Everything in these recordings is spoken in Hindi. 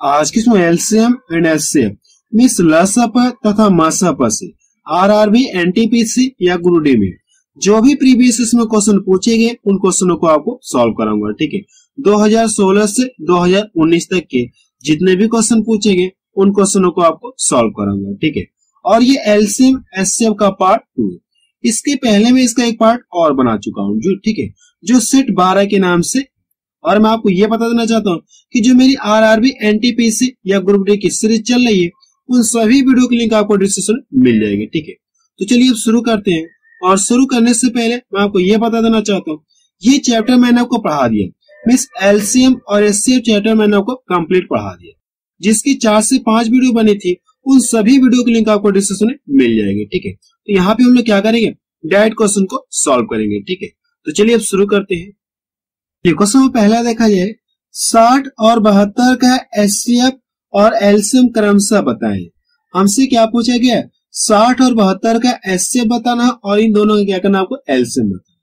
आज की इसमें एलसीएम एंड एचसीएफ मीन्स लसप तथा मसप से आरआरबी, एनटीपीसी या ग्रुप डी में जो भी प्रीवियस इसमें क्वेश्चन पूछे गए उन क्वेश्चनों को आपको सॉल्व कराऊंगा। ठीक है, 2016 से 2019 तक के जितने भी क्वेश्चन पूछे गए उन क्वेश्चनों को आपको सॉल्व कराऊंगा। ठीक है, और ये एलसीएम एचसीएफ का पार्ट 2 है। इसके पहले मैं इसका एक पार्ट और बना चुका हूं जो, ठीक है, जो सेट 12 के नाम से। और मैं आपको ये बता देना चाहता हूं कि जो मेरी आरआरबी, एनटीपीसी या ग्रुप डी की सीरीज चल रही है उन सभी वीडियो की लिंक आपको डिस्क्रिप्शन में मिल जाएगी। ठीक है, तो चलिए अब शुरू करते हैं। और शुरू करने से पहले मैं आपको ये बता देना चाहता हूँ, ये चैप्टर मैंने आपको पढ़ा दिया, मीन्स एलसीएम और एचसीएफ चैप्टर मैंने आपको कंप्लीट पढ़ा दिया, जिसकी 4 से 5 वीडियो बनी थी उन सभी वीडियो की लिंक आपको डिस्क्रिप्शन में मिल जाएगी। ठीक है, तो यहाँ पे हम लोग क्या करेंगे, डायरेक्ट क्वेश्चन को सॉल्व करेंगे। ठीक है, तो चलिए अब शुरू करते हैं। क्वेश्चन में पहला देखा जाए, 60 और 72 का एचसीएफ और एलसीएम क्रमशः बताएं। हमसे क्या पूछा गया, 60 और 72 का एचसीएफ बताना और इन दोनों का क्या करना, आपको एलसीएम बताना।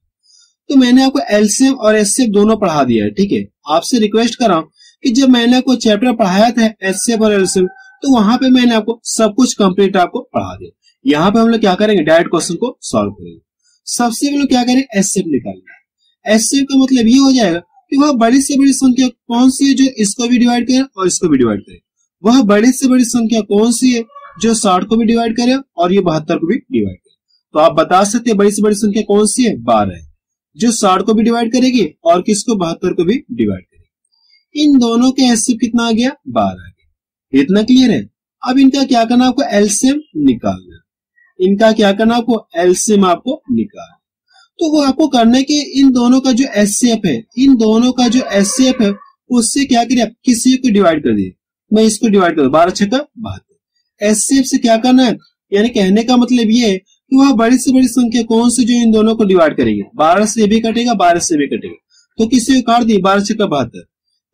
तो मैंने आपको एलसीएम और एचसीएफ दोनों पढ़ा दिया है। ठीक है, आपसे रिक्वेस्ट कर रहा हूं कि जब मैंने आपको चैप्टर पढ़ाया था एचसीएफ और एलसीएम, तो वहां पे मैंने आपको सब कुछ कंप्लीट आपको पढ़ा दिया। यहाँ पे हम लोग क्या करेंगे, डायरेक्ट क्वेश्चन को सॉल्व करेंगे। सबसे हम लोग क्या करेंगे, एचसीएफ निकालना है। एचसीएफ का मतलब ये हो जाएगा कि वह बड़ी से बड़ी संख्या कौन सी है जो इसको भी डिवाइड करे और इसको भी डिवाइड करे। वह बड़ी से बड़ी संख्या कौन सी है जो 60 को भी डिवाइड करे और ये 72 को भी डिवाइड करे। तो आप बता सकते हैं बड़ी से बड़ी संख्या कौन सी है, 12 है, जो 60 को भी डिवाइड करेगी और किसको, 72 को भी डिवाइड करेगी। इन दोनों के एचसीएफ कितना आ गया, 12 आ गया। इतना क्लियर है। अब इनका क्या करना, आपको एलसीएम निकालना है। इनका क्या करना, आपको एलसीएम आपको निकालना। तो वो आपको करना है कि इन दोनों का जो एचसीएफ है, इन दोनों का जो एचसीएफ है उससे क्या करिए, आप किसी को डिवाइड कर दिए। मैं इसको डिवाइड कर, 12 छक्का 72। एचसीएफ से क्या करना है, यानी कहने का मतलब ये है कि वह बड़ी से बड़ी संख्या कौन सी जो इन दोनों को डिवाइड करेगी। 12 से भी कटेगा, 12 से भी कटेगा, तो किसी को काट दी, 12 छक्का 72।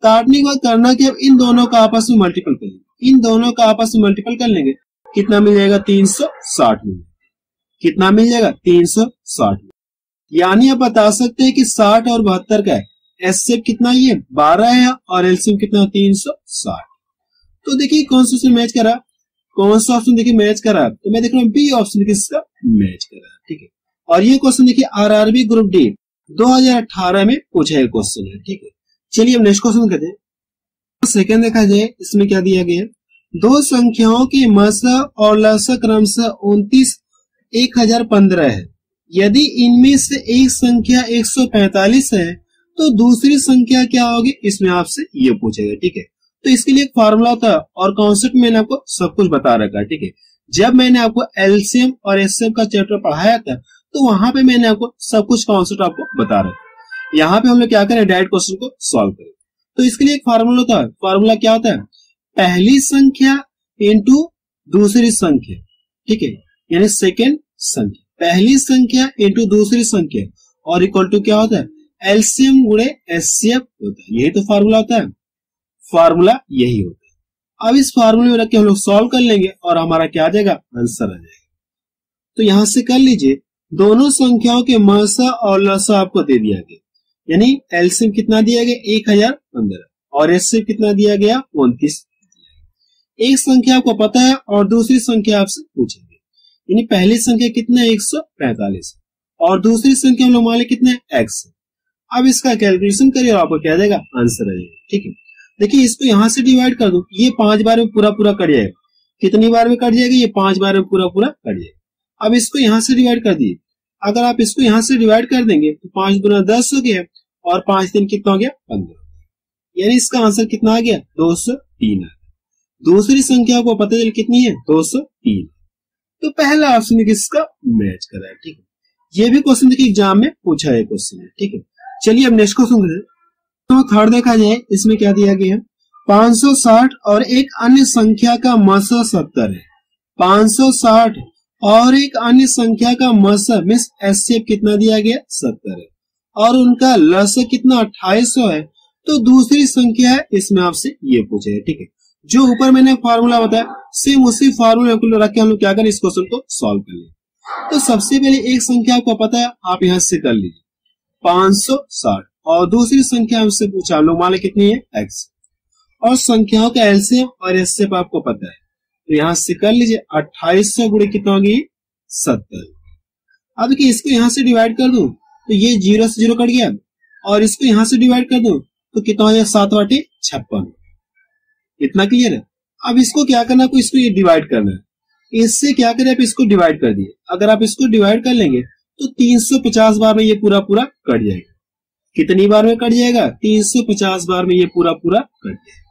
काटने के बाद करना कि अब इन दोनों का आपस में मल्टीपल करेंगे। इन दोनों का आपस में मल्टीपल कर लेंगे, कितना मिल जाएगा, 360 मिल जाएगा। कितना मिल जाएगा, 360। यानी आप बता सकते हैं कि 60 और 72 का एचसीएफ कितना, ये 12 है और एलसीएम कितना, 360। तो देखिए कौन सा ऑप्शन मैच करा, कौन सा ऑप्शन देखिए मैच करा, तो मैं देख रहा हूँ बी ऑप्शन किसका मैच करा। ठीक है, और ये क्वेश्चन देखिए आरआरबी ग्रुप डी 2018 में पूछा गया क्वेश्चन है। ठीक है, चलिए अब नेक्स्ट क्वेश्चन करते हैं। सेकंड देखा जाए, इसमें क्या दिया गया, दो संख्याओं के मसा और लसा क्रमशः 29, 1015 है। यदि इनमें से एक संख्या 145 है तो दूसरी संख्या क्या होगी, इसमें आपसे ये पूछेगा। ठीक है, तो इसके लिए एक फार्मूला था और कॉन्सेप्ट मैंने आपको सब कुछ बता रखा है। ठीक है, जब मैंने आपको एलसीएम और एचसीएफ का चैप्टर पढ़ाया था तो वहां पे मैंने आपको सब कुछ कॉन्सेप्ट आपको बता रखा। यहाँ पे हम लोग क्या करें, डायरेक्ट क्वेश्चन को सॉल्व करें। तो इसके लिए एक फार्मूला था, फार्मूला क्या होता है, पहली संख्या इंटू दूसरी संख्या। ठीक है, यानी सेकेंड संख्या, पहली संख्या इंटू दूसरी संख्या और इक्वल टू क्या होता है, एलसीएम गुणे एचसीएफ होता है। यही तो फार्मूला होता है, फार्मूला यही होता है। अब इस फार्मूले में रख के हम लोग सॉल्व कर लेंगे और हमारा क्या आ जाएगा, आंसर आ जाएगा। तो यहां से कर लीजिए, दोनों संख्याओं के मसा और लसा आपको दे दिया गया, यानी एलसीएम कितना दिया गया, 1015 और एचसीएफ कितना दिया गया, 29। एक संख्या आपको पता है और दूसरी संख्या आपसे पूछेंगे, यानी पहली संख्या कितना है, 145 और दूसरी संख्या हम लोग मान लें कितना है, x। अब इसका कैलकुलेशन करिए और आपको क्या देगा, आंसर आ जाएगा। ठीक है, देखिए इसको यहां से डिवाइड कर दो, ये 5 बार में पूरा पूरा कट जाएगा। कितनी बार में कट जाएगा, ये 5 बार में पूरा पूरा कट जाएगा। अब इसको यहां से डिवाइड कर दिए, अगर आप इसको यहां से डिवाइड कर देंगे तो 5 गुना 10 हो गया और 5 दिन कितना हो गया, 15, यानी इसका आंसर कितना आ गया, 203 आ गया। दूसरी संख्या को पता चल कितनी है, 203। तो पहला ऑप्शन किसका मैच करा है। ठीक है, ये भी क्वेश्चन देखिए एग्जाम में पूछा है क्वेश्चन है। ठीक है, चलिए अब नेक्स्ट क्वेश्चन करें। तो थर्ड देखा जाए, इसमें क्या दिया गया है, 560 और एक अन्य संख्या का मसा 70 है। 560 और एक अन्य संख्या का मसा मीन्स एचसीएफ कितना दिया गया, 70 है और उनका लसा कितना, 2800 है। तो दूसरी संख्या है, इसमें आपसे ये पूछा है। ठीक है, जो ऊपर मैंने फार्मूला बताया सेम उसी फार्मूला को रख के हम लोग क्या करें, इस क्वेश्चन को सॉल्व कर लें। तो सबसे पहले एक संख्या आपको पता है, आप यहां से कर लीजिए, 560 और दूसरी संख्या हमसे पूछा हम लोग मान लें कितनी है, x। और संख्याओं का एलसीएम और एचसीएफ आपको पता है, तो यहां से कर लीजिए 2800 गुणे कितना होगी 70। अब देखिए इसको यहां से डिवाइड कर दूं तो ये 0 से 0 कट गया, और इसको यहां से डिवाइड कर दूं तो कितना हो जाएगा 7/56। इतना क्लियर है। अब इसको क्या करना है, इसको ये डिवाइड करना है। इससे क्या करें, आप इसको डिवाइड कर दिए। अगर आप इसको डिवाइड कर लेंगे तो 350 बार में ये पूरा पूरा कट जाएगा। कितनी बार में कट जाएगा, 350 बार में ये पूरा पूरा कट जाएगा।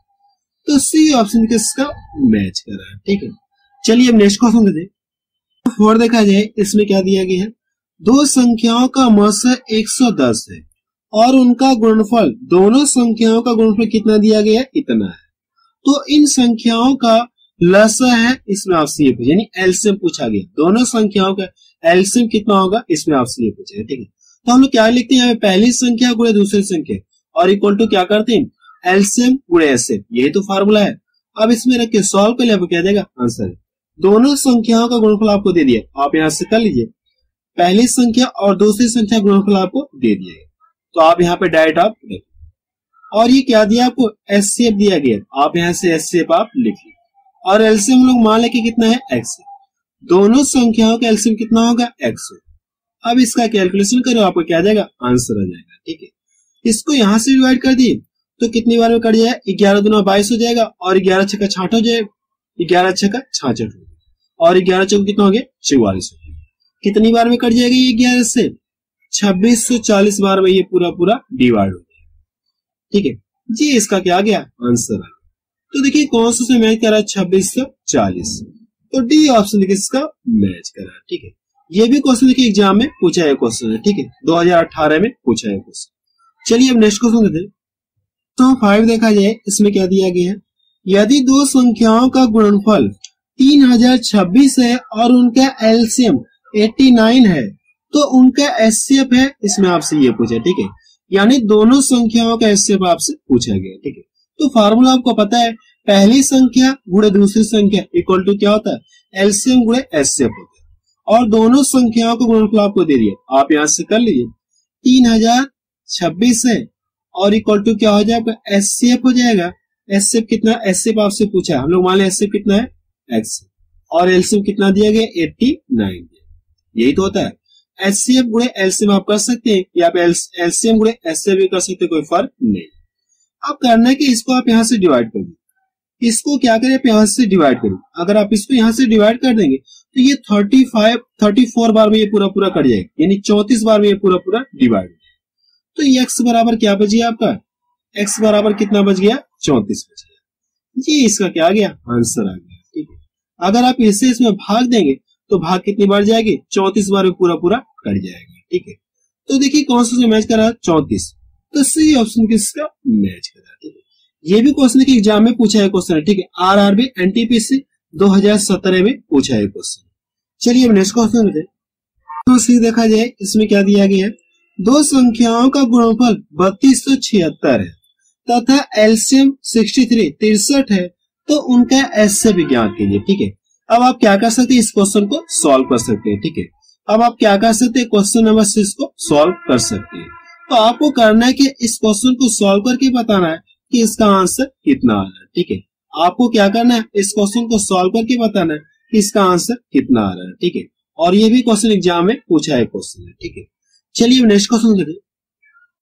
तो सी ऑप्शन किसका मैच कर रहा है। ठीक है, चलिए अब नेक्स्ट क्वेश्चन देते हैं। 4 देखा जाए, इसमें क्या दिया गया है, दो संख्याओं का मौसा 110 है और उनका गुणनफल, दोनों संख्याओं का गुणनफल कितना दिया गया है, इतना है। तो इन संख्याओं का लसा है, इसमें आपसे ये पूछा, यानी एलसीएम पूछा गया। दोनों संख्याओं का एलसीएम कितना होगा, इसमें आपसे ये पूछा है। ठीक है, तो हम लोग क्या लिखते हैं, पहली संख्या गुणे दूसरी संख्या और इक्वल टू क्या करते हैं, एलसीएम गुणे एचसीएफ, यही तो फार्मूला है। अब इसमें रख के सॉल्व कर लिया, आपको क्या देगा, आंसर। दोनों संख्याओं का गुणनफल आपको दे दिया, आप यहां से कर लीजिए। पहली संख्या और दूसरी संख्या गुणनफल आपको दे दिया, तो आप यहाँ पे डायरेक्ट आप लिख, और ये क्या दिया आपको, एचसीएफ दिया गया, आप यहां से एचसीएफ आप लिख लीजिए। और एलसीएम लोग मान लेके कितना है, एक्स। दोनों संख्याओं का एलसीएम कितना होगा, एक्स। अब इसका कैलकुलेशन करो, आपको क्या जाएगा, आंसर आ जाएगा। ठीक है, इसको यहां से डिवाइड कर दिए तो कितनी बार में कट जाएगा, 11 दूना 22 हो जाएगा, और 11 छक्का 66 हो जाएगा, 11 छक्का 66 हो जाएगा, और 11 चौक कितना हो गया, 44 हो जाएगा। कितनी बार में कट जाएगा ये 11 से, 2640 बार में ये पूरा पूरा डिवाइड हो जाएगा। ठीक है जी, इसका क्या आ गया, आंसर आ गया। तो देखिए कौन सा से मैच करा, 2640, तो डी ऑप्शन देखिए इसका मैच करा। ठीक है, ये भी क्वेश्चन देखिए एग्जाम में पूछा है क्वेश्चन है। ठीक है, 2018 में पूछा है क्वेश्चन। चलिए अब नेक्स्ट क्वेश्चन देते हैं। तो 5 देखा जाए, इसमें क्या दिया गया है, यदि दो संख्याओं का गुणनफल 3026 है और उनका एलसीएम 89 है तो उनका एचसीएफ है, इसमें आपसे ये पूछा। ठीक है, यानी दोनों संख्याओं का एचसीएफ आपसे पूछा गया। ठीक है, तो फार्मूला आपको पता है, पहली संख्या गुणे दूसरी संख्या इक्वल टू क्या होता है, एलसीएम गुणे एचसीएफ होता है। और दोनों संख्याओं का गुणनफल आपको दे दिया, आप यहां से कर लीजिए। 3026 है और इक्वल टू क्या हो जाएगा, एचसीएफ हो जाएगा। एचसीएफ कितना, एचसीएफ आपसे पूछा है, हम लोग मान लें एचसीएफ कितना है, एक्स, और एलसीएम कितना दिया गया, 89। यही तो होता है। एचसीएफ गुणे एलसीएम आप कर सकते हैं, या आप एलसीएम गुणे एचसीएफ भी कर सकते हैं, कोई फर्क नहीं। अब करना है कि इसको आप यहां से डिवाइड कर दें। इसको क्या करें, आप यहां से डिवाइड करें। अगर आप इसको यहां से डिवाइड कर देंगे तो ये 34 बार में ये पूरा पूरा कट जाएगा, यानी 34 बार में ये पूरा पूरा डिवाइड हो जाएगा। तो एक्स बराबर क्या बच गया आपका, एक्स बराबर कितना बच गया, 34 बच गया। ये इसका क्या आ गया, आंसर आ गया। ठीक है, अगर आप इसे इसमें भाग देंगे तो भाग कितनी बार जाएगी, 34 बार में पूरा पूरा कट जाएगा। ठीक है, तो देखिए कौन सा मैच कर रहा है, 34, तो सी ऑप्शन किसका मैच कर रहा है। ठीक है, ये भी क्वेश्चन के एग्जाम में पूछा है क्वेश्चन है। ठीक है, आरआरबी एनटीपीसी 2017 में पूछा है क्वेश्चन। चलिए अब नेक्स्ट क्वेश्चन देते हैं। तो सी देखा जाए, इसमें क्या दिया गया है, दो संख्याओं का गुणनफल 3276 है तथा एलसीएम 63 है, तो उनका एचसीएफ ज्ञात कीजिए। ठीक है, अब आप क्या कर सकते हैं, इस क्वेश्चन को सॉल्व कर सकते हैं। ठीक है, अब आप क्या कर सकते हैं, क्वेश्चन नंबर 6 को सॉल्व कर सकते हैं। तो आपको करना है कि इस क्वेश्चन को सॉल्व करके बताना है कि इसका आंसर कितना आ रहा है। ठीक है, आपको क्या करना है, इस क्वेश्चन को सॉल्व करके बताना है कि इसका आंसर कितना आ रहा है। ठीक है, और ये भी क्वेश्चन एग्जाम में पूछा है क्वेश्चन है। ठीक है, चलिए नेक्स्ट क्वेश्चन देते हैं।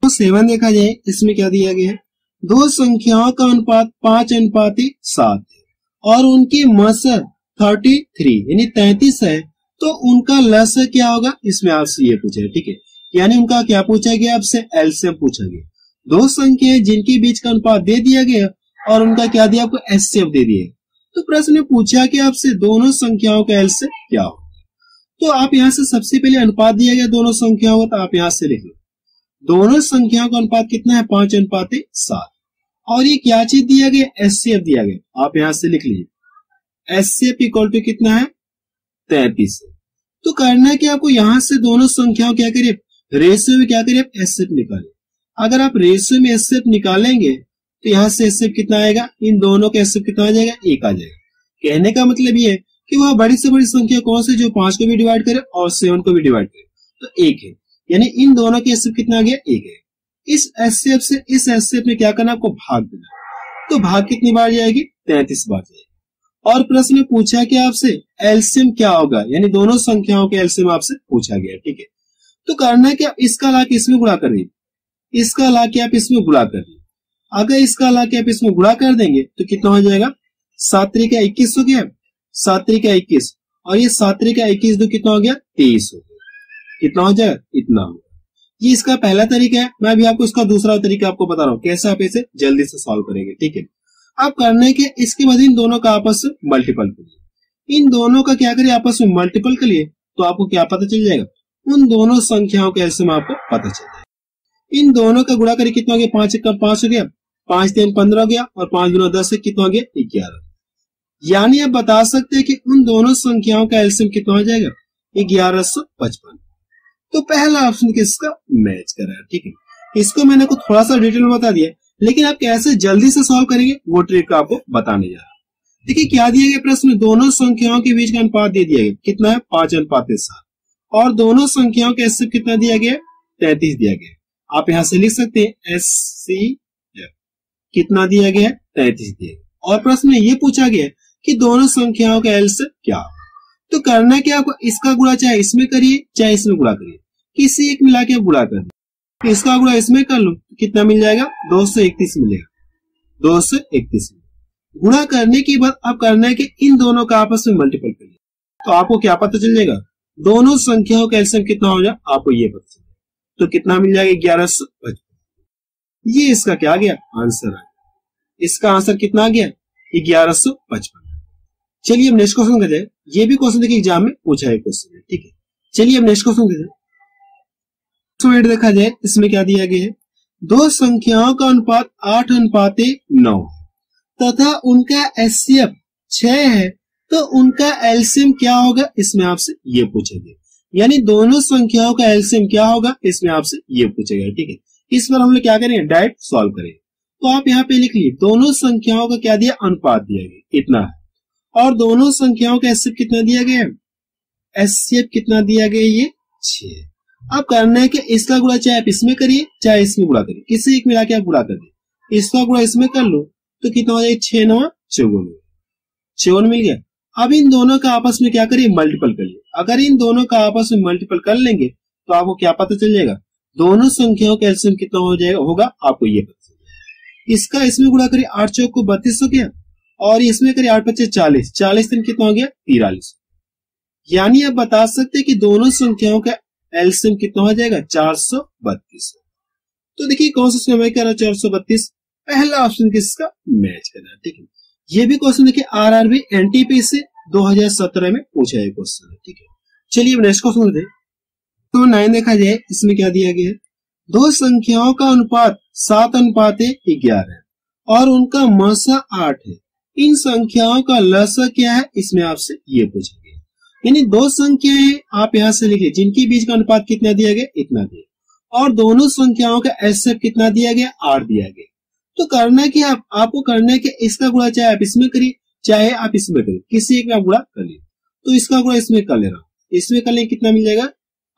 तो 7 देखा जाए, इसमें क्या दिया गया है, दो संख्याओं का अनुपात 5:7 है और उनकी मसर 33 यानी 33 है, तो उनका लसर क्या होगा, इसमें आपसे ये पूछा है। ठीक है, यानी उनका क्या पूछा गया, आपसे एलसीएम पूछा गया। दो संख्याएं जिनके बीच का अनुपात दे दिया गया और उनका क्या दिया, आपको एचसीएफ दे दिया। तो प्रश्न ने पूछा कि आपसे दोनों संख्याओं का एलसीएम क्या होगा। तो आप यहां से सबसे पहले अनुपात दिया गया दोनों संख्याओं का, तो आप यहां से लिख लो, दोनों संख्याओं का अनुपात कितना है, 5:7। और ये क्या चीज दिया गया, एचसीएफ दिया गया, आप यहां से लिख लीजिए। एचसीएफ इक्वल टू कितना है, 33। तो करना है कि आपको यहां से दोनों संख्याओं क्या करिए, रेशियो में क्या करिए, एचसीएफ निकालिए। अगर आप रेशियो में एचसीएफ निकालेंगे तो यहां से एचसीएफ कितना आएगा, इन दोनों का एचसीएफ कितना आ जाएगा, 1 आ जाएगा। कहने का मतलब ये है कि वह बड़ी से बड़ी संख्या कौन सी जो 5 को भी डिवाइड करे और 7 को भी डिवाइड करे, तो 1 है। यानी इन दोनों के एचसीएफ कितना आ गया, 1 है। इस एचसीएफ से इस एचसीएफ में क्या करना, आपको भाग देना। तो भाग कितनी बार जाएगी, 33 बार जाएगी। और प्रश्न में पूछा कि आपसे एलसीएम क्या होगा, यानी दोनों संख्याओं के एलसीएम आपसे पूछा गया, ठीक है। तो करना है कि आप इसका ला के इसमें गुणा करिए, इसका ला के आप इसमें गुणा करिए। अगर इसका ला के आप इसमें गुणा कर देंगे तो कितना हो जाएगा, 7 त्रिका 21 हो गया, 7 त्रिका 21, और ये 7 त्रिका 21 तो कितना हो गया, 23 हो गया। कितना हो जाएगा, इतना होगा। ये इसका पहला तरीका है। मैं भी आपको इसका दूसरा तरीका आपको बता रहा हूँ कैसे आप इसे जल्दी से सॉल्व करेंगे, ठीक है। अब करने के इसके बाद इन दोनों का आपस में मल्टीपल करिए, इन दोनों का क्या करिए, आपस में मल्टीपल करिए, तो आपको क्या पता चल जाएगा, उन दोनों संख्याओं के एलसीएम आपको पता चल जाएगा। इन दोनों का गुणा करिए, कितना हो गया, 5 का 5 हो गया, 5 3 15 हो गया, और 5 दूना 10 से कितना हो गया, 11। यानी आप बता सकते हैं कि उन दोनों संख्याओं का एलसीएम कितना हो जाएगा, 1155। तो पहला ऑप्शन किसका मैच कर रहा है, ठीक है। इसको मैंने आपको थोड़ा सा डिटेल में बता दिया, लेकिन आप कैसे जल्दी से सॉल्व करेंगे वो ट्रिक आपको बताने जा रहा हूं। देखिए क्या दिया गया प्रश्न में, दोनों संख्याओं के बीच का अनुपात दे दिया गया, कितना है, 5:7, और दोनों संख्याओं का एलसीएम कितना दिया गया, 33 दिया गया। आप यहां से लिख सकते हैं HCF कितना दिया गया, 33 दिया गया। और प्रश्न में ये पूछा गया कि दोनों संख्याओं का एलसीएम क्या होगा। तो करना क्या, आपको इसका गुणा चाहे इसमें करिए चाहे इसमें गुणा करिए, किसी एक मिला के आप गुणा कर दीजिए। इसका गुणा इसमें कर लो तो कितना मिल जाएगा, 231 मिलेगा, 231। गुणा करने के बाद आप करना है कि इन दोनों का आपस में मल्टीपल करिए, तो आपको क्या पता चल जाएगा, दोनों संख्याओं का एलसीएम कितना हो जाए आपको ये पता चल जाएगा। तो कितना मिल जाएगा, 1155। ये इसका क्या आ गया, आंसर आ गया। इसका आंसर कितना आ गया, 1155। चलिए अब नेक्स्ट क्वेश्चन करते हैं। ये भी क्वेश्चन देखिए एग्जाम में पूछा है क्वेश्चन, ठीक है। चलिए अब नेक्स्ट क्वेश्चन करते हैं। देखा जाए इसमें क्या दिया गया है, दो संख्याओं का अनुपात 8:9 है तथा उनका एचसीएफ 6 है, तो उनका एलसीएम क्या होगा, इसमें आपसे ये पूछा गया। यानी दोनों संख्याओं का एलसीएम क्या होगा, इसमें आपसे ये पूछा गया, ठीक है। इस पर हम लोग क्या करेंगे, डायरेक्ट सॉल्व करेंगे। तो आप यहाँ पे लिख लीजिए, दोनों संख्याओं का क्या दिया, अनुपात दिया गया, इतना है। और दोनों संख्याओं का एचसीएफ कितना दिया गया, एचसीएफ कितना दिया गया, ये 6। अब करना है कि इसका गुणा चाहे आप इसमें करिए चाहे इसमें गुणा करिए, किसी एक मिला के आप गुणा कर दिए। इसका गुणा इसमें कर लो तो कितना हो जाएगा, 6 9 54, 54 मिल गया। अब इन दोनों का आपस में क्या करिए, मल्टीपल करिए। अगर इन दोनों का आपस में मल्टीपल कर लेंगे तो आपको क्या पता चल जाएगा, दोनों संख्याओं का एलसीएम कितना हो जाएगा, होगा आपको ये पता चल जाएगा। इसका इसमें गुणा करिए, 8 चौक को 32 हो गया, और इसमें करिए 8 5 40, 40 दिन कितना हो गया, 43। यानी आप बता सकते हैं कि दोनों संख्याओं का एलसीएम कितना हो जाएगा, 432। तो देखिए कौन सा समय कर रहा है, 432, पहला ऑप्शन किसका मैच कर रहा है, ठीक है। ये भी क्वेश्चन देखिए आरआरबी एनटीपीसी 2017 में पूछा है क्वेश्चन है, ठीक है। चलिए नेक्स्ट क्वेश्चन देखते हैं। तो 9 देखा जाए इसमें क्या दिया गया है, दो संख्याओं का अनुपात 7:11 है और उनका मसा 8 है, इन संख्याओं का लसा क्या है, इसमें आपसे ये पूछा गया। यानी दो संख्याएं आप यहां से लिखिए जिनके बीच का अनुपात कितना दिया गया, इतना दिया, और दोनों संख्याओं का एचसीएफ कितना दिया गया, 8 दिया गया। तो करना कि आपको करना है कि इसका गुणा चाहे आप इसमें करिए चाहे आप इसमें करिए, किसी एक में आप गुणा कर लीजिए। तो इसका गुणा इसमें कर ले रहा हूं, इसमें कर ले कितना मिल जाएगा,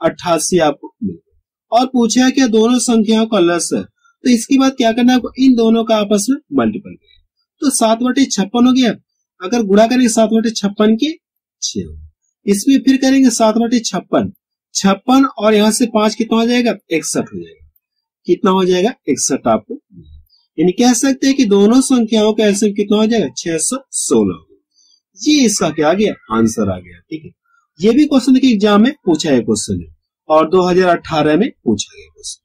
88 आपको मिलेगा। और पूछा है कि दोनों संख्याओं का लसा है, तो इसके बाद क्या करना है आपको, इन दोनों का आपस में मल्टीपल करिए। तो 7/56 हो गया, अगर गुणा करेंगे 7/56 के 6, इसमें फिर करेंगे 7/56, 56 और यहां से 5 कितना हो जाएगा, 61 हो जाएगा। कितना हो जाएगा, 61 आपको। यानी कह सकते हैं कि दोनों संख्याओं का एलसीएम कितना हो जाएगा, 616। ये इसका क्या आ गया, आंसर आ गया, ठीक है। ये भी क्वेश्चन देखिए एग्जाम में पूछा है क्वेश्चन है, और 2018 में पूछा गया क्वेश्चन।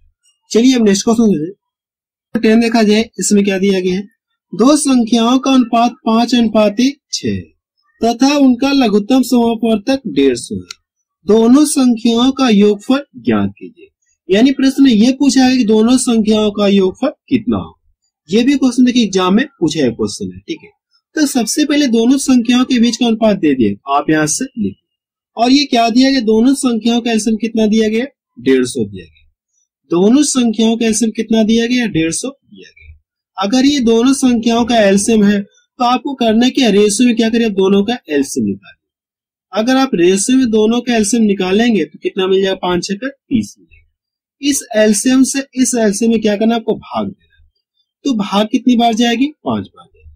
चलिए अब नेक्स्ट क्वेश्चन 10 देखा जाए, इसमें क्या दिया गया है, दो संख्याओं का अनुपात 5:6 तथा उनका लघुत्तम समापवर्तक 150 है, दोनों संख्याओं का योगफल ज्ञात कीजिए। यानी प्रश्न ये पूछा है कि दोनों संख्याओं का योगफल कितना हो। ये भी क्वेश्चन देखिए एग्जाम में पूछा है क्वेश्चन है, ठीक है। तो सबसे पहले दोनों संख्याओं के बीच का अनुपात दे दिए, आप यहां से लिखिए। और ये क्या दिया गया, दोनों संख्याओं का एलसीएम कितना दिया गया, 150 दिया गया। दोनों संख्याओं का एलसीएम कितना दिया गया, 150 दिया गया। अगर ये दोनों संख्याओं का एलसीएम है तो आपको करना है कि रेशियो में क्या करिए, दोनों का एलसीएम निकालिए। अगर आप रेशियो में दोनों का एलसीएम निकालेंगे तो कितना मिल जाएगा, 5 6 30 मिलेगा। इस एलसीएम से इस एलसीएम में क्या करना है, आपको भाग देना है। तो भाग कितनी बार जाएगी? 5 बार जाएगी।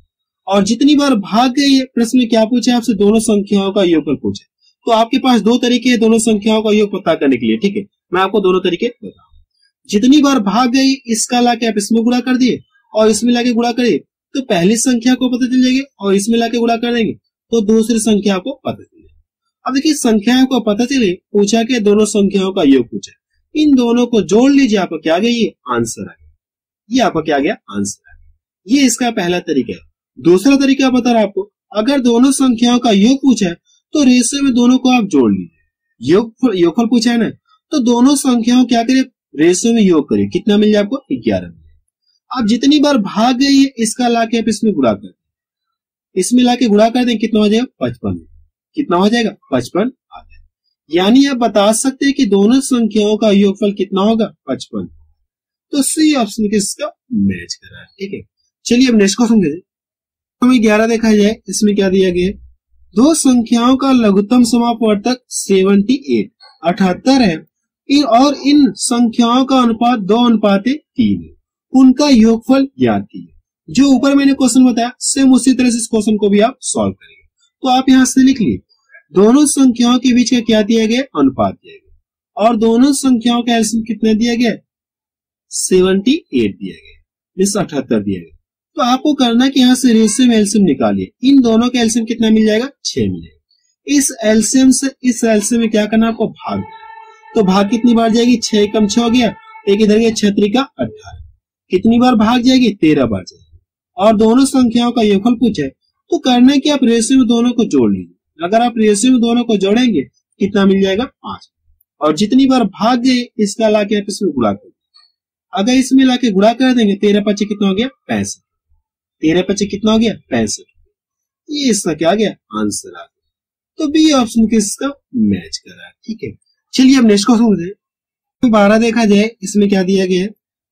और जितनी बार भाग गई है, प्रश्न में क्या पूछा है आपसे? दोनों संख्याओं का योगफल पूछा। तो आपके पास दो तरीके हैं दोनों संख्याओं का योग पता करने के लिए, ठीक है। मैं आपको दोनों तरीके बताऊं। जितनी बार भाग गई इसका लाके आप इसमें गुणा कर दिए और इसमें लाके गुणा करिए तो पहली संख्या को पता चल जाएगी, और इसमें लाके गुणा कर देंगे तो दूसरी संख्या को पता चल जाएगी। अब देखिए संख्याओं को पता चले, पूछा कि दोनों संख्याओं का योग पूछा, इन दोनों को जोड़ लीजिए, आपको क्या आ गया? ये आंसर आ गया। ये आपका क्या आ गया? आंसर आ गया। ये इसका पहला तरीका है। दूसरा तरीका बता रहा आपको, अगर दोनों संख्याओं का योग पूछा है तो रेशियो में दोनों को आप जोड़ लीजिए। योगफल पूछा है ना, तो दोनों संख्याओं क्या करिए? रेशियो में योग करिए। कितना मिल जाए आपको? 11 मिल जाए। अब जितनी बार भाग गई है इसका लाके आप इसमें गुणा कर दें, इसमें लाके गुणा कर दें, कितना हो जाएगा? 55। कितना हो जाएगा? 55 आ जाएगा। यानी आप बता सकते हैं कि दोनों संख्याओं का योगफल कितना होगा? 55। तो सी ऑप्शन किसका मैच कर रहा है, ठीक है। चलिए अब नेक्स्ट क्वेश्चन देखिए। हमें 11 देखा जाए, इसमें क्या दिया गया है? दो संख्याओं का लघुत्तम समापवर्तक 78 है और इन संख्याओं का अनुपात 2:3 है। उनका योगफल ज्ञात कीजिए। जो ऊपर मैंने क्वेश्चन बताया सेम उसी तरह से इस क्वेश्चन को भी आप सॉल्व करेंगे। तो आप यहां से लिख लिए, दोनों संख्याओं के बीच का क्या दिया गया? अनुपात दिया गया। और दोनों संख्याओं का एलसीएम कितना दिया गया? 78 दिया गया, 78 दिया गया। तो आपको करना कि यहां से रेशियो में एलसीएम निकालिए। इन दोनों का एलसीएम कितना मिल जाएगा? 6 मिलेगा। इस एलसीएम से इस एलसीएम में क्या करना? आपको भाग देना। तो भाग कितनी बार जाएगी? 6 कम 6 हो गया, एक इधर गया 6 त्रिका 18। कितनी बार भाग जाएगी? 13 बार जाएगी। और दोनों संख्याओं का योगफल पूछा है, तो करना है कि आप रेशियो में दोनों को जोड़ लीजिए। अगर आप रेशियो में दोनों को जोड़ेंगे कितना मिल जाएगा? 5। और जितनी बार भाग गए इसका लाके आप इसमें गुणा कर, अगर इसमें लाके गुणा कर देंगे 13 × 5 कितना हो गया? 65। 13 × 5 कितना हो गया? 65। ये इसका क्या आ गया? आंसर आ गया। तो बी ऑप्शन किसका मैच कर रहा है, ठीक है। चलिए अब नेक्स्ट क्वेश्चन देखिए। 12 देखा जाए, इसमें क्या दिया गया है?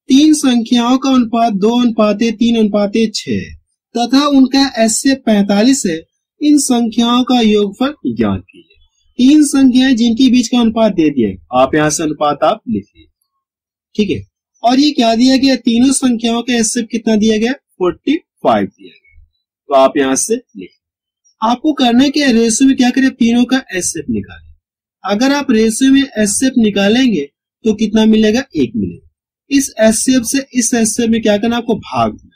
तीन संख्याओं का अनुपात 2:3:6 है तथा उनका एचसीएफ 45 है। इन संख्याओं का योगफल ज्ञात कीजिए। तीन संख्याएं जिनके बीच का अनुपात दे दिया है, आप यहां से अनुपात आप लिख लीजिए, ठीक है। और ये क्या दिया गया? तीनों संख्याओं का एचसीएफ कितना दिया गया? 45 दिया गया। तो आप यहां से लिख, आपको करना है कि रेशियो में क्या करें? तीनों का एचसीएफ निकालें। अगर आप रेशियो में एचसीएफ निकालेंगे तो कितना मिलेगा? 1 मिलेगा। इस एचसीएफ से इस एचसीएफ में क्या करना? आपको भाग देना।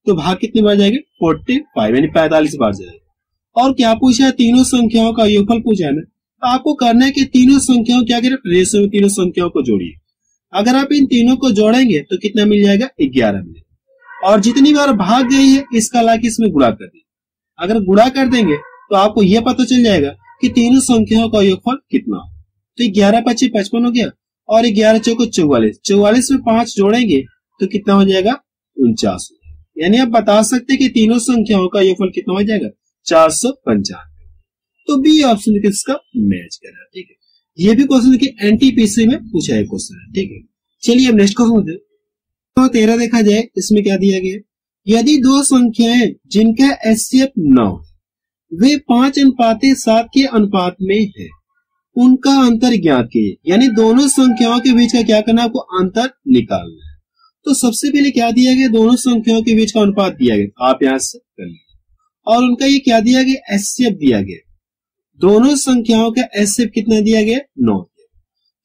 तो भाग कितनी बार जाएगी? 45 यानी 45 बार जाएगा। और क्या पूछा है? तीनों संख्याओं का योगफल पूछा है ना, तो आपको करना है कि तीनों संख्याओं क्या करें? रेशियो में तीनों संख्याओं को जोड़िए। अगर आप इन तीनों को जोड़ेंगे तो कितना मिल जाएगा? 11 मिलेगा। और जितनी बार भाग गई है इसका लाके इसमें गुणा कर दिए। अगर गुणा कर देंगे तो आपको यह पता चल जाएगा कि तीनों संख्याओं का योगफल कितना हो। तो 11 × 5 = 55 हो गया, और 11 × 4 = 44। 44 में 5 जोड़ेंगे तो कितना हो जाएगा? 49। यानी आप बता सकते हैं कि तीनों संख्याओं का योगफल कितना हो जाएगा? 495। तो बी ऑप्शन किसका मैच कर रहा है, ठीक है। ये भी क्वेश्चन देखिए एनटीपीसी में पूछा है क्वेश्चन है, ठीक है। चलिए अब नेक्स्ट क्वेश्चन देखते हैं। 13 देखा जाए, इसमें क्या दिया गया? यदि दो संख्याएं जिनका एचसीएफ 9 है वे 5:7 के अनुपात में है, उनका अंतर ज्ञात कीजिए। यानी दोनों संख्याओं के बीच का क्या करना? आपको अंतर निकालना है। तो सबसे पहले क्या दिया गया? दोनों संख्याओं के बीच का अनुपात दिया गया, आप यहां से कर लीजिए। और उनका ये क्या दिया गया? एचसीएफ दिया गया। दोनों संख्याओं का एचसीएफ कितना दिया गया? 9।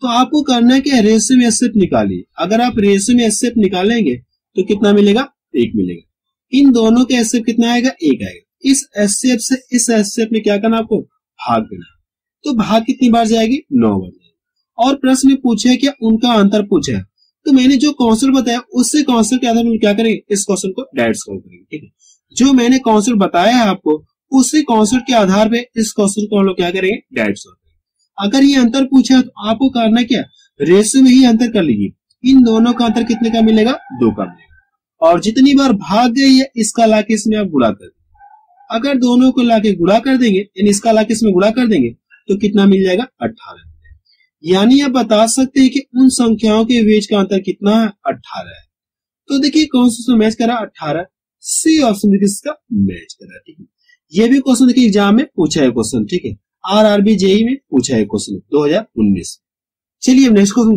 तो आपको करना है कि रेशियो में एचसीएफ निकालिए। अगर आप रेशियो में एचसीएफ निकालेंगे तो कितना मिलेगा? 1 मिलेगा। इन दोनों का एचसीएफ कितना आएगा? 1 आएगा। इस एचसीएफ से इस एचसीएफ में क्या करना? आपको भाग देना। तो भाग कितनी बार जाएगी? 9 बार जाएगी। और प्रश्न में पूछा है कि उनका अंतर पूछा है, तो मैंने जो कॉन्सेप्ट बताया उससे कॉन्सेप्ट के आधार पर क्या करेंगे? इस क्वेश्चन को डायरेक्ट सॉल्व करेंगे, ठीक है। जो मैंने कॉन्सेप्ट बताया है आपको उसी कॉन्सेप्ट के आधार पे इस क्वेश्चन को हम लोग क्या करेंगे? डायरेक्ट सॉल्व करेंगे। अगर ये अंतर पूछा है तो आपको करना क्या? रेशियो में ही अंतर कर लीजिए। इन दोनों का अंतर कितने का मिलेगा? 2 का मिलेगा। और जितनी बार भाग गई है इसका लाके इसमें आप गुणा कर देंगे। अगर दोनों को लाके गुणा कर देंगे यानी इसका लाके इसमें गुणा कर देंगे तो कितना मिल जाएगा? 18। यानी आप बता सकते हैं कि उन संख्याओं के बीच का अंतर कितना है? 18 है। तो देखिए कौन सा मैच करा? 18। सी ऑप्शन देखिए इसका मैच करा, ठीक है। ये भी क्वेश्चन देखिए एग्जाम में पूछा है क्वेश्चन, ठीक है। आरआरबी जेई में पूछा है क्वेश्चन 2019। चलिए अब नेक्स्ट क्वेश्चन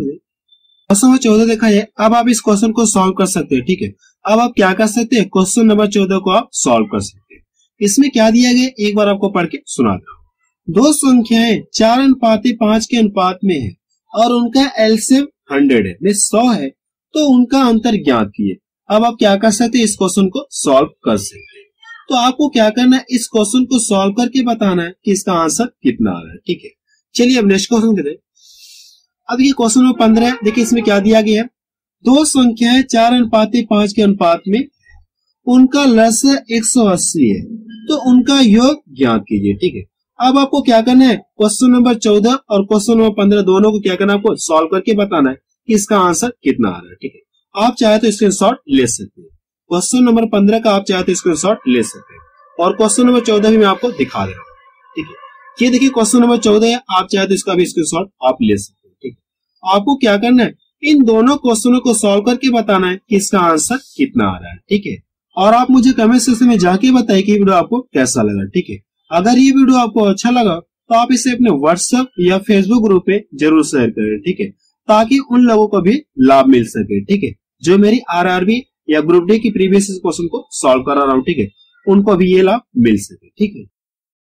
क्वेश्चन 14 देखा जाए। अब आप इस क्वेश्चन को सॉल्व कर सकते हैं, ठीक है। अब आप क्या कर सकते हैं, क्वेश्चन नंबर 14 को आप सॉल्व कर सकते हैं। इसमें क्या दिया गया एक बार आपको पढ़ के सुनाता हूँ। दो संख्याएं 4:5 के अनुपात में है और उनका एलसीएम 100 है, 100 है, तो उनका अंतर ज्ञात कीजिए। अब आप क्या कर सकते हैं, इस क्वेश्चन को सॉल्व कर सकते हैं। तो आपको क्या करना है, इस क्वेश्चन को सॉल्व करके बताना है कि इसका आंसर कितना आ रहा है। ठीक है, चलिए अब नेक्स्ट क्वेश्चन करते हैं। अब ये क्वेश्चन नंबर 15 है। देखिए इसमें क्या दिया गया है, दो संख्याएं 4:5 के अनुपात में, उनका लसागु 180 है, तो उनका योग ज्ञात कीजिए। ठीक है, अब आपको क्या करना है, क्वेश्चन नंबर 14 और क्वेश्चन नंबर 15 दोनों को क्या करना है, आपको सॉल्व करके बताना है कि इसका आंसर कितना आ रहा है। ठीक है, आप चाहे तो स्क्रीनशॉट ले सकते हैं। क्वेश्चन नंबर 15 का आप चाहे तो स्क्रीनशॉट ले सकते हैं और क्वेश्चन नंबर 14 भी मैं आपको दिखा दे रहा हूँ। ठीक है, ये देखिए क्वेश्चन नंबर 14 है, आप चाहे तो इसका भी स्क्रीनशॉट आप ले सकते हैं। ठीक है, आपको क्या करना है, इन दोनों क्वेश्चनों को सॉल्व करके बताना है कि इसका आंसर कितना आ रहा है। ठीक है, और आप मुझे कमेंट सेक्शन में जाके बताइए कि वीडियो आपको कैसा लगा। ठीक है, अगर ये वीडियो आपको अच्छा लगा तो आप इसे अपने व्हाट्सएप या फेसबुक ग्रुप पे जरूर शेयर करें। ठीक है, ताकि उन लोगों को भी लाभ मिल सके। ठीक है, जो मेरी आरआरबी या ग्रुप डी की प्रीवियस क्वेश्चन को सॉल्व करा रहा हूँ, ठीक है, उनको भी ये लाभ मिल सके। ठीक है।